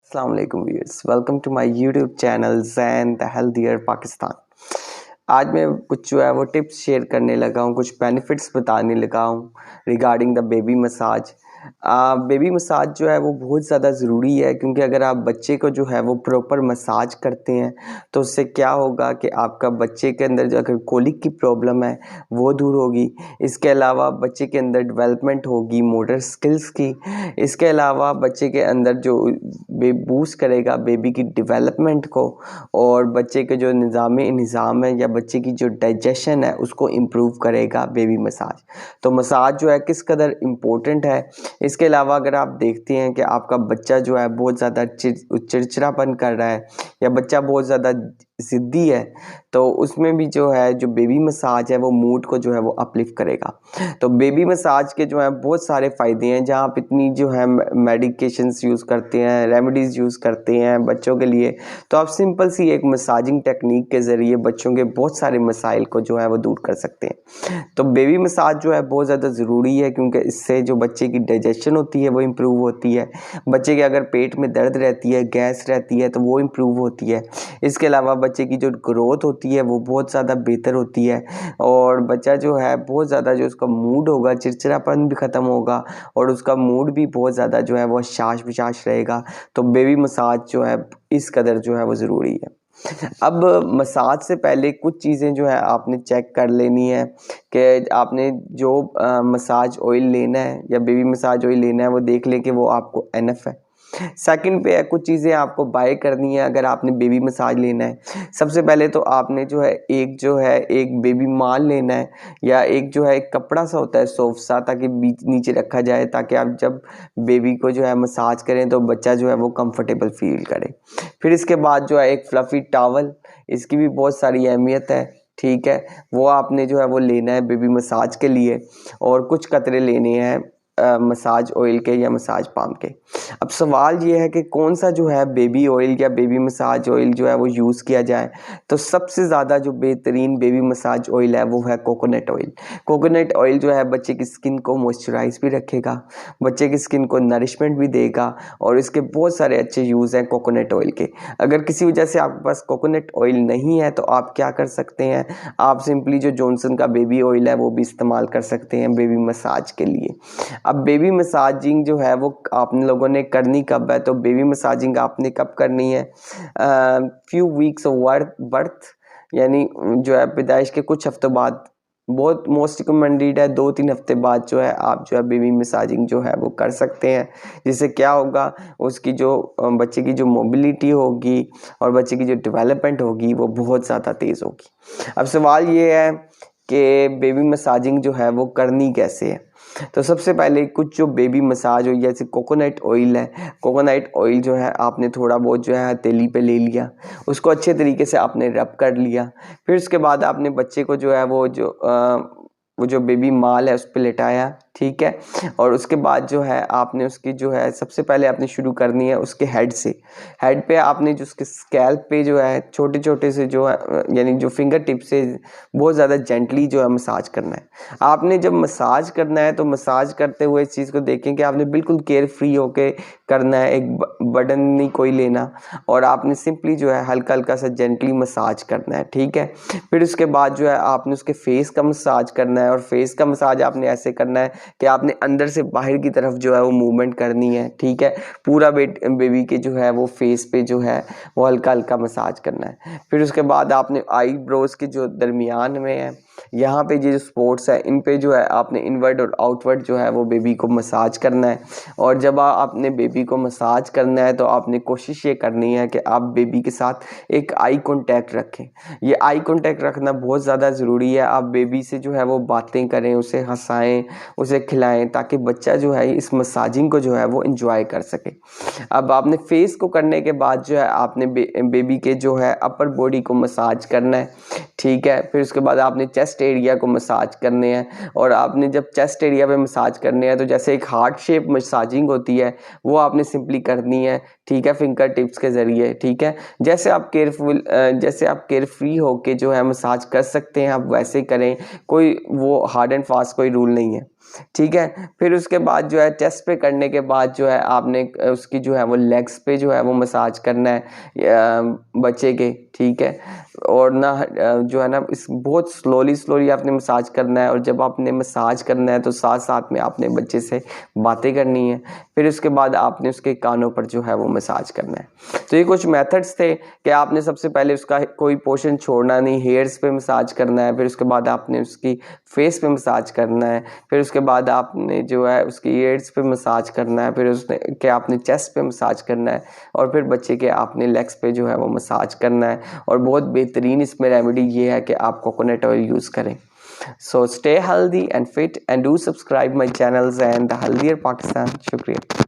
अस्सलाम वालेकुम viewers, welcome to my YouTube channel Zain the healthier Pakistan. आज मैं कुछ जो है वो टिप्स शेयर करने लगा हूँ, कुछ बेनिफिट्स बताने लगा हूँ regarding the baby massage. Baby massage जो है वो बहुत ज़्यादा ज़रूरी है, क्योंकि अगर आप बच्चे को जो है वो प्रॉपर मसाज करते हैं तो उससे क्या होगा कि आपका बच्चे के अंदर जो अगर कोलिक की प्रॉब्लम है वो दूर होगी। इसके अलावा बच्चे के अंदर डेवलपमेंट होगी मोटर स्किल्स की। इसके अलावा बच्चे के अंदर जो बूस्ट करेगा बेबी की डेवलपमेंट को, और बच्चे के जो निज़ाम है या बच्चे की जो डाइजेशन है उसको इम्प्रूव करेगा बेबी मसाज। तो मसाज जो है किस कदर इम्पोर्टेंट है। इसके अलावा अगर आप देखते हैं कि आपका बच्चा जो है बहुत ज़्यादा चिड़चिड़ापन कर रहा है या बच्चा बहुत ज़्यादा ज़िद्दी है, तो उसमें भी जो है जो बेबी मसाज है वो मूड को जो है वो अपलिफ्ट करेगा। तो बेबी मसाज के जो है बहुत सारे फ़ायदे हैं। जहाँ आप इतनी जो है मेडिकेशंस यूज़ करते हैं, रेमेडीज़ यूज़ करते हैं बच्चों के लिए, तो आप सिंपल सी एक मसाजिंग टेक्निक के ज़रिए बच्चों के बहुत सारे मसाइल को जो है वो दूर कर सकते हैं। तो बेबी मसाज जो है बहुत ज़्यादा ज़रूरी है, क्योंकि इससे जो बच्चे की डाइजेशन होती है वो इम्प्रूव होती है। बच्चे के अगर पेट में दर्द रहती है, गैस रहती है, तो वो इम्प्रूव होती है। इसके अलावा बच्चे की जो ग्रोथ होती है वो बहुत ज़्यादा बेहतर होती है, और बच्चा जो है बहुत ज़्यादा जो उसका मूड होगा, चिड़चिड़ापन भी ख़त्म होगा और उसका मूड भी बहुत ज़्यादा जो है वो शाश विशाश रहेगा। तो बेबी मसाज जो है इस कदर जो है वो ज़रूरी है। अब मसाज से पहले कुछ चीज़ें जो है आपने चेक कर लेनी है कि आपने जो मसाज ऑयल लेना है या बेबी मसाज ऑयल लेना है वो देख लें कि वो आपको एनफ है। सेकंड पे है कुछ चीज़ें आपको बाय करनी है अगर आपने बेबी मसाज लेना है। सबसे पहले तो आपने जो है एक बेबी माल लेना है, या एक जो है एक कपड़ा सा होता है सॉफ्ट सा, ताकि बीच नीचे रखा जाए, ताकि आप जब बेबी को जो है मसाज करें तो बच्चा जो है वो कंफर्टेबल फील करे। फिर इसके बाद जो है एक फ्लफ़ी टॉवल, इसकी भी बहुत सारी अहमियत है, ठीक है। वो आपने जो है वो लेना है बेबी मसाज के लिए, और कुछ कतरे लेने हैं मसाज ऑयल के या मसाज पाम के। अब सवाल ये है कि कौन सा जो है बेबी ऑयल या बेबी मसाज ऑयल जो है वो यूज़ किया जाए। तो सबसे ज़्यादा जो बेहतरीन बेबी मसाज ऑयल है वो है कोकोनट ऑयल। कोकोनट ऑयल जो है बच्चे की स्किन को मॉइस्चराइज भी रखेगा, बच्चे की स्किन को नरिशमेंट भी देगा, और इसके बहुत सारे अच्छे यूज़ हैं कोकोनट ऑयल के। अगर किसी वजह से आपके पास कोकोनट ऑयल नहीं है तो आप क्या कर सकते हैं, आप सिंपली जो जॉनसन का बेबी ऑयल है वो भी इस्तेमाल कर सकते हैं बेबी मसाज के लिए। अब बेबी मसाजिंग जो है वो आपने लोगों ने करनी कब है, तो बेबी मसाजिंग आपने कब करनी है, फ्यू वीक्स ऑफ बर्थ, यानी जो है पैदाइश के कुछ हफ्तों बाद। बहुत मोस्ट रिकमेंडेड है 2-3 हफ्ते बाद जो है आप जो है बेबी मसाजिंग जो है वो कर सकते हैं। जिससे क्या होगा, उसकी जो बच्चे की जो मोबिलिटी होगी और बच्चे की जो डेवलपमेंट होगी वो बहुत ज़्यादा तेज़ होगी। अब सवाल ये है कि बेबी मसाजिंग जो है वो करनी कैसे है। तो सबसे पहले कुछ जो बेबी मसाज ऑयल जैसे कोकोनट ऑयल है, कोकोनट ऑयल जो है आपने थोड़ा बहुत जो है हथेली पे ले लिया, उसको अच्छे तरीके से आपने रब कर लिया। फिर उसके बाद आपने बच्चे को जो है वो जो बेबी माल है उस पर लेटाया, ठीक है। और उसके बाद जो है आपने उसकी जो है सबसे पहले आपने शुरू करनी है उसके हेड से। हेड पे आपने जो उसके स्कैल्प पे जो है छोटे छोटे से जो है यानी जो फिंगर टिप से बहुत ज़्यादा जेंटली जो है मसाज करना है। आपने जब मसाज करना है तो मसाज करते हुए इस चीज़ को देखें कि आपने बिल्कुल केयर फ्री होके करना है, एक बर्डन नहीं कोई लेना, और आपने सिंपली जो है हल्का हल्का सा जेंटली मसाज करना है, ठीक है। फिर उसके बाद जो है आपने उसके फेस का मसाज करना है, और फेस का मसाज आपने ऐसे करना है कि आपने अंदर से बाहर की तरफ जो है वो मूवमेंट करनी है, ठीक है। पूरा बेबी के जो है वो फेस पे जो है वो हल्का हल्का मसाज करना है। फिर उसके बाद आपने आईब्रोज के जो दरमियान में है, यहाँ पे ये जो स्पॉट्स है इन पे जो है आपने इनवर्ड और आउटवर्ड जो है वो बेबी को मसाज करना है। और जब आपने बेबी को मसाज करना है तो आपने कोशिश ये करनी है कि आप बेबी के साथ एक आई कांटेक्ट रखें। ये आई कांटेक्ट रखना बहुत ज़्यादा ज़रूरी है। आप बेबी से जो है वो बातें करें, उसे हंसाएं, उसे खिलाएं, ताकि बच्चा जो है इस मसाजिंग को जो है वो एंजॉय कर सके। अब आपने फेस को करने के बाद जो है आपने बेबी के जो है अपर बॉडी को मसाज करना है, ठीक है। फिर उसके बाद आपने चेस्ट एरिया को मसाज करने हैं, और आपने जब चेस्ट एरिया पे मसाज करने हैं तो जैसे एक हार्ट शेप मसाजिंग होती है वो आपने सिंपली करनी है, ठीक है, फिंगर टिप्स के ज़रिए, ठीक है। जैसे आप केयर फ्री होके जो है मसाज कर सकते हैं, आप वैसे करें, कोई वो हार्ड एंड फास्ट कोई रूल नहीं है, ठीक है। फिर उसके बाद जो है चेस्ट पे करने के बाद जो है आपने उसकी जो है वो लेग्स पे जो है वो मसाज करना है बच्चे के, ठीक है। और ना जो है ना इस बहुत स्लोली आपने मसाज करना है, और जब आपने मसाज करना है तो साथ साथ में आपने बच्चे से बातें करनी है। फिर उसके बाद आपने उसके कानों पर जो है वो मसाज करना है। तो ये कुछ मेथड्स थे कि आपने सबसे पहले उसका कोई पोर्शन छोड़ना नहीं, हेयर्स पे मसाज करना है, फिर उसके बाद आपने उसकी फेस पे मसाज करना है, फिर उसके बाद आपने जो है उसकी ईयर्स पे मसाज करना है, फिर उसने के आपने चेस्ट पे मसाज करना है, और फिर बच्चे के आपने लेग्स पे जो है वो मसाज करना है। और बहुत बेहतरीन इसमें रेमेडी ये है कि आप कोकोनट ऑयल यूज़ करें। So stay healthy and fit and do subscribe my channels and the Healthier Pakistan. Shukriya.